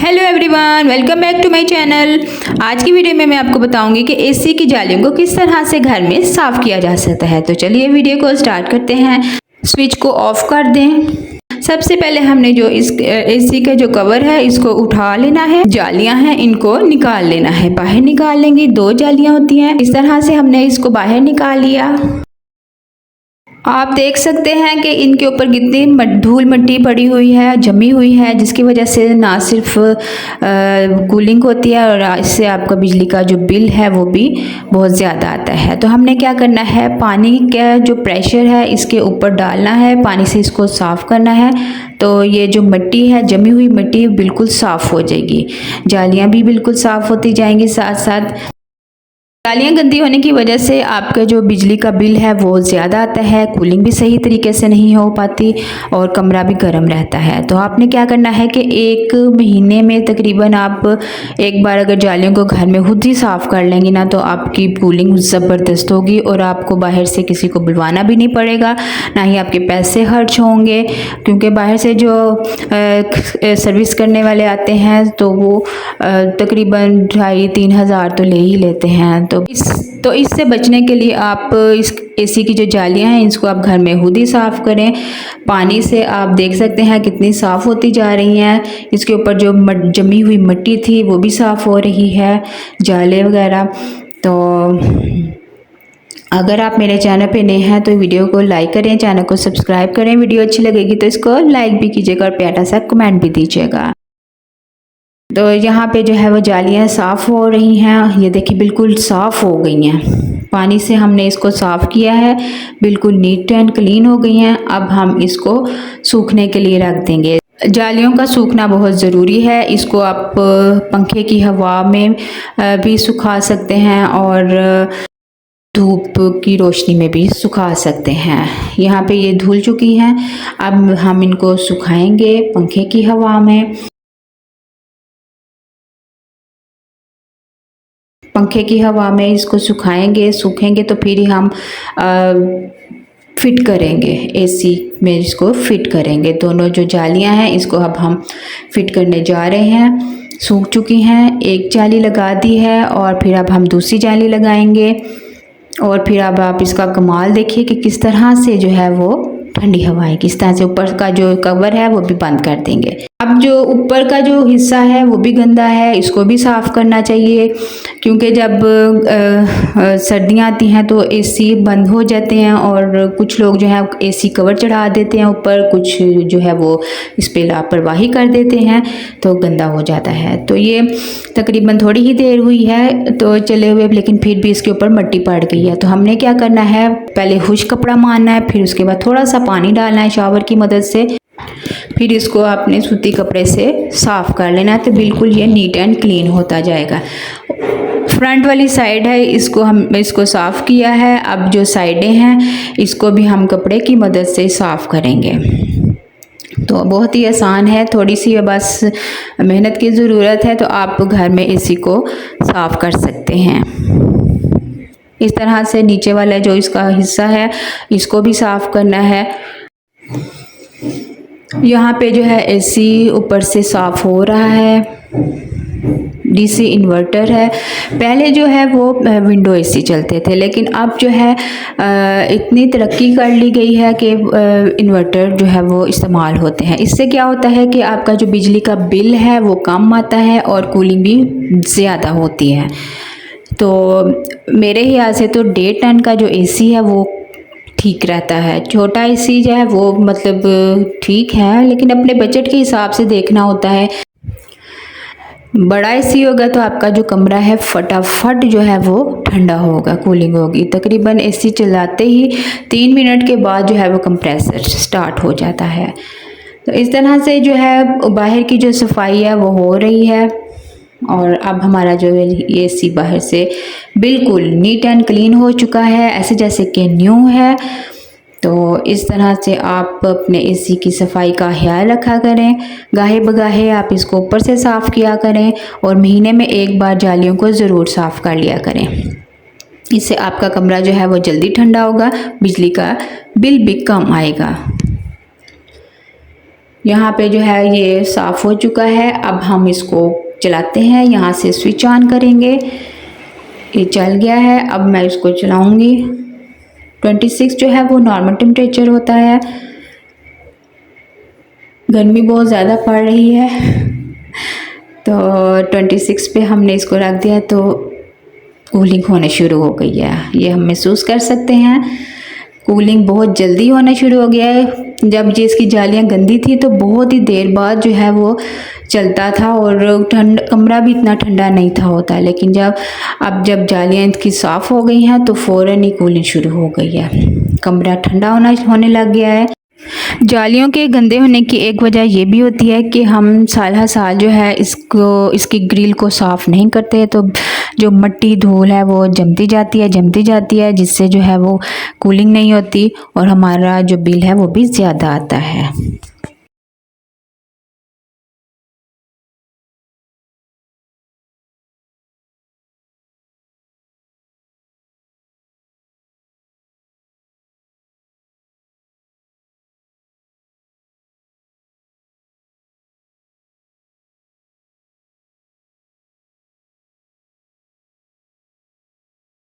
Hello everyone, welcome back to my channel. आज की video में मैं आपको बताऊंगी कि एसी की जालियों को किस तरह से घर में साफ़ किया जा सकता है। तो चलिए वीडियो को स्टार्ट करते हैं। स्विच को ऑफ कर दें। सबसे पहले हमने जो इस एसी का जो कवर है इसको उठा लेना है। जालियां हैं इनको निकाल लेना है, बाहर निकाल लेंगे। 2 जालियां होती हैं, इस तरह से हमने इसको बाहर निकाल लिया। आप देख सकते हैं कि इनके ऊपर कितनी धूल मिट्टी पड़ी हुई है, जमी हुई है, जिसकी वजह से ना सिर्फ कूलिंग होती है और इससे आपका बिजली का जो बिल है वो भी बहुत ज़्यादा आता है। तो हमने क्या करना है, पानी का जो प्रेशर है इसके ऊपर डालना है, पानी से इसको साफ़ करना है। तो ये जो मिट्टी है, जमी हुई मिट्टी बिल्कुल साफ़ हो जाएगी। जालियाँ भी बिल्कुल साफ़ होती जाएंगी। साथ साथ जालियाँ गंदी होने की वजह से आपका जो बिजली का बिल है वो ज़्यादा आता है, कूलिंग भी सही तरीके से नहीं हो पाती और कमरा भी गर्म रहता है। तो आपने क्या करना है कि 1 महीने में तकरीबन आप एक बार अगर जालियों को घर में खुद ही साफ़ कर लेंगी ना, तो आपकी कूलिंग ज़बरदस्त होगी और आपको बाहर से किसी को बुलवाना भी नहीं पड़ेगा, ना ही आपके पैसे खर्च होंगे। क्योंकि बाहर से जो सर्विस करने वाले आते हैं तो वो तकरीबन 2,500-3 हज़ार तो ले ही लेते हैं। तो इससे बचने के लिए आप इस एसी की जो जालियां हैं इसको आप घर में खुद ही साफ़ करें। पानी से आप देख सकते हैं कितनी साफ़ होती जा रही हैं। इसके ऊपर जो जमी हुई मिट्टी थी वो भी साफ़ हो रही है, जाले वगैरह। तो अगर आप मेरे चैनल पे नए हैं तो वीडियो को लाइक करें, चैनल को सब्सक्राइब करें। वीडियो अच्छी लगेगी तो इसको लाइक भी कीजिएगा और प्यारा सा कमेंट भी दीजिएगा। तो यहाँ पे जो है वो जालियाँ साफ़ हो रही हैं। ये देखिए बिल्कुल साफ़ हो गई हैं, पानी से हमने इसको साफ़ किया है, बिल्कुल नीट एंड क्लीन हो गई हैं। अब हम इसको सूखने के लिए रख देंगे। जालियों का सूखना बहुत ज़रूरी है। इसको आप पंखे की हवा में भी सुखा सकते हैं और धूप की रोशनी में भी सुखा सकते हैं। यहाँ पे ये धुल चुकी हैं, अब हम इनको सुखाएंगे पंखे की हवा में। पंखे की हवा में इसको सुखाएंगे, सूखेंगे तो फिर ही हम फिट करेंगे, एसी में इसको फिट करेंगे। दोनों जो जालियां हैं इसको अब हम फिट करने जा रहे हैं। सूख चुकी हैं, एक जाली लगा दी है और फिर अब हम दूसरी जाली लगाएंगे। और फिर अब आप इसका कमाल देखिए कि किस तरह से जो है वो ठंडी हवाएं, किस तरह से ऊपर का जो कवर है वो भी बंद कर देंगे। अब जो ऊपर का जो हिस्सा है वो भी गंदा है, इसको भी साफ़ करना चाहिए। क्योंकि जब सर्दियाँ आती हैं तो एसी बंद हो जाते हैं और कुछ लोग जो है एसी कवर चढ़ा देते हैं ऊपर, कुछ जो है वो इस पर लापरवाही कर देते हैं तो गंदा हो जाता है। तो ये तकरीबन थोड़ी ही देर हुई है तो चले हुए, लेकिन फिर भी इसके ऊपर मिट्टी पड़ गई है। तो हमने क्या करना है, पहले खुश्क कपड़ा मारना है, फिर उसके बाद थोड़ा सा पानी डालना है शावर की मदद से, फिर इसको अपने सूती कपड़े से साफ़ कर लेना है। तो बिल्कुल ये नीट एंड क्लीन होता जाएगा। फ्रंट वाली साइड है इसको साफ़ किया है। अब जो साइडें हैं इसको भी हम कपड़े की मदद से साफ़ करेंगे। तो बहुत ही आसान है, थोड़ी सी बस मेहनत की ज़रूरत है। तो आप घर में एसी को साफ़ कर सकते हैं। इस तरह से नीचे वाला जो इसका हिस्सा है इसको भी साफ़ करना है। यहाँ पे जो है एसी ऊपर से साफ़ हो रहा है। डीसी इन्वर्टर है। पहले जो है वो विंडो एसी चलते थे, लेकिन अब जो है इतनी तरक्की कर ली गई है कि इन्वर्टर जो है वो इस्तेमाल होते हैं। इससे क्या होता है कि आपका जो बिजली का बिल है वो कम आता है और कूलिंग भी ज़्यादा होती है। तो मेरे ख्याल से तो 1.5 टन का जो एसी है वो ठीक रहता है। छोटा एसी जो है वो मतलब ठीक है, लेकिन अपने बजट के हिसाब से देखना होता है। बड़ा एसी होगा तो आपका जो कमरा है फटाफट जो है वो ठंडा होगा, कूलिंग होगी। तकरीबन एसी चलाते ही 3 मिनट के बाद जो है वो कंप्रेसर स्टार्ट हो जाता है। तो इस तरह से जो है बाहर की जो सफाई है वो हो रही है और अब हमारा जो एसी बाहर से बिल्कुल नीट एंड क्लीन हो चुका है, ऐसे जैसे कि न्यू है। तो इस तरह से आप अपने एसी की सफाई का ख्याल रखा करें। गाहे बगाहे आप इसको ऊपर से साफ़ किया करें और महीने में 1 बार जालियों को ज़रूर साफ़ कर लिया करें। इससे आपका कमरा जो है वो जल्दी ठंडा होगा, बिजली का बिल भी कम आएगा। यहाँ पे जो है ये साफ़ हो चुका है। अब हम इसको चलाते हैं, यहाँ से स्विच ऑन करेंगे। ये चल गया है। अब मैं इसको चलाऊंगी। 26 जो है वो नॉर्मल टेम्परेचर होता है। गर्मी बहुत ज़्यादा पड़ रही है तो 26 पे हमने इसको रख दिया तो कूलिंग होने शुरू हो गई है। ये हम महसूस कर सकते हैं, कूलिंग बहुत जल्दी होना शुरू हो गया है। जब ये इसकी जालियाँ गंदी थी तो बहुत ही देर बाद जो है वो चलता था और कमरा भी इतना ठंडा नहीं था होता, लेकिन जब जालियाँ इसकी साफ़ हो गई हैं तो फ़ौरन ही कूलिंग शुरू हो गई है। कमरा ठंडा होने लग गया है। जालियों के गंदे होने की एक वजह ये भी होती है कि हम साल हर साल जो है इसकी ग्रिल को साफ़ नहीं करते, तो जो मिट्टी धूल है वो जमती जाती है जिससे जो है वो कूलिंग नहीं होती और हमारा जो बिल है वो भी ज़्यादा आता है।